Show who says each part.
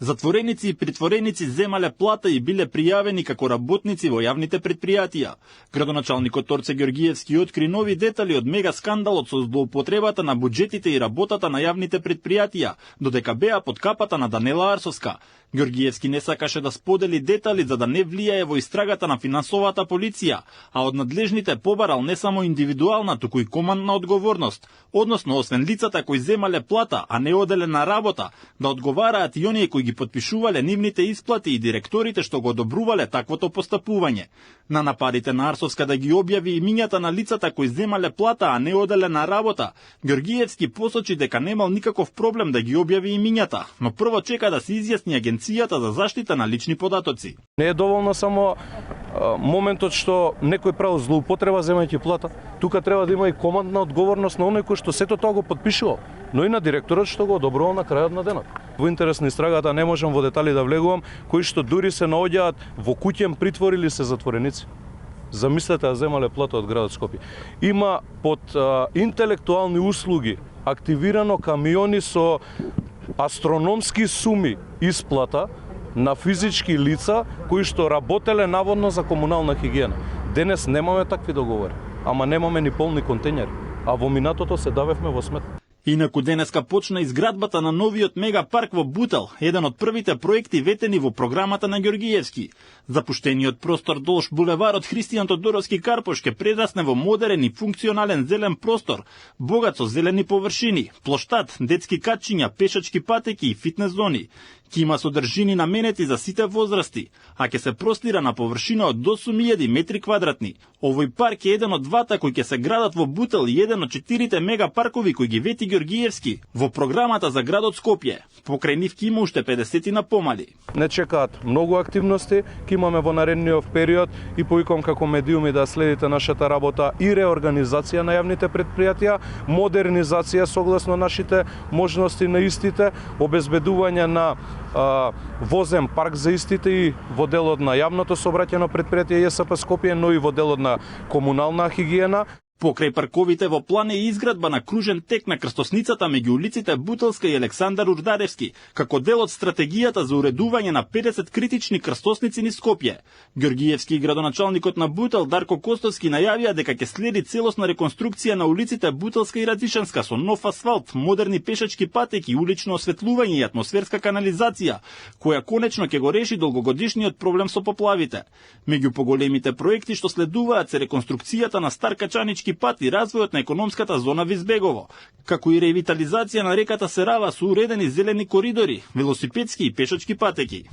Speaker 1: Затвореници и притвореници земале плата и биле пријавени како работници во јавните предпријатија. Градоначалникот Торце Ѓоргиевски откри нови детали од мега скандалот со злоупотребата на буџетите и работата на јавните предпријатија, додека беа под капата на Данела Арсовска. Ѓоргиевски не сакаше да сподели детали за да не влијае во истрагата на финансовата полиција, а од надлежните побарал не само индивидуална, туку и командна одговорност, односно освен лицата кои земале плата, а не оделе на работа, да одговараат и оние кои ги потпишувале нивните исплати и директорите што го одобрувале таквото постапување. На нападите на Арсовска да ги објави имињата на лицата кои земале плата, а не оделе на работа, Ѓоргиевски посочи дека немал никаков проблем да ги објави имињата, но прво чека да се изјасни Агенцијата за заштита на лични податоци.
Speaker 2: Не е доволно само моментот што некој прави злоупотреба земајќи плата. Тука треба да има и командна одговорност на оној кој што сето тоа го потпишувал, но и на директорот што го одобрувал на крајот на денот. Во интерес на истрагата не можам во детали да влегувам, кои што дури се наоѓаат во куќен притвор или се затвореници. Замислете да земале плата од градот Скопје. Има под интелектуални услуги активирано камиони со астрономски суми исплата на физички лица кои што работеле наводно за комунална хигиена. Денес немаме такви договори, ама немаме ни полни контењери, а во минатото се давевме во смет.
Speaker 1: Инаку денеска почна изградбата на новиот мегапарк во Бутел, еден од првите проекти ветени во програмата на Ѓоргиевски. Запуштениот простор долж булеварот Христијан Тодоровски Карпош ке прерасне во модерен и функционален зелен простор, богат со зелени површини, плоштад, детски катчиња, пешачки патеки и фитнес зони. Ки има содржини наменети за сите возрасти, а ќе се простира на површина од 8.000 метри квадратни. Овој парк е еден од двата кои ќе се градат во Бутел и еден од 4 мегапаркови кои ги вети Ѓоргиевски во програмата за градот Скопје. Покрај нив ќе има уште 50 на помали.
Speaker 2: Не чекаат многу активности, ќе имаме во наредниот период и повикам како медиуми да следите нашата работа и реорганизација на јавните предпријатија, модернизација согласно нашите можности на истите, обезбедување на возен парк за истите и во делот на јавното сообраќајно предпријатие ЈСП Скопје, но и во делот на комунална хигиена.
Speaker 1: Покрај парковите во план е изградба на кружен тек на крстосницата меѓу улиците Бутелска и Александар Урдаревски, како дел од стратегијата за уредување на 50 критични крстосници низ Скопје. Ѓоргиевски и градоначалникот на Бутел Дарко Костовски најавија дека ќе следи целосна реконструкција на улиците Бутелска и Радишанска со нов асфалт, модерни пешачки патеки, улично осветлување и атмосферска канализација, која конечно ќе го реши долгогодишниот проблем со поплавите. Меѓу поголемите проекти што следуваат се реконструкцијата на Стар Качанички пат и развојот на економската зона Визбегово, како и ревитализација на реката Серава со уредени зелени коридори, велосипедски и пешачки патеки.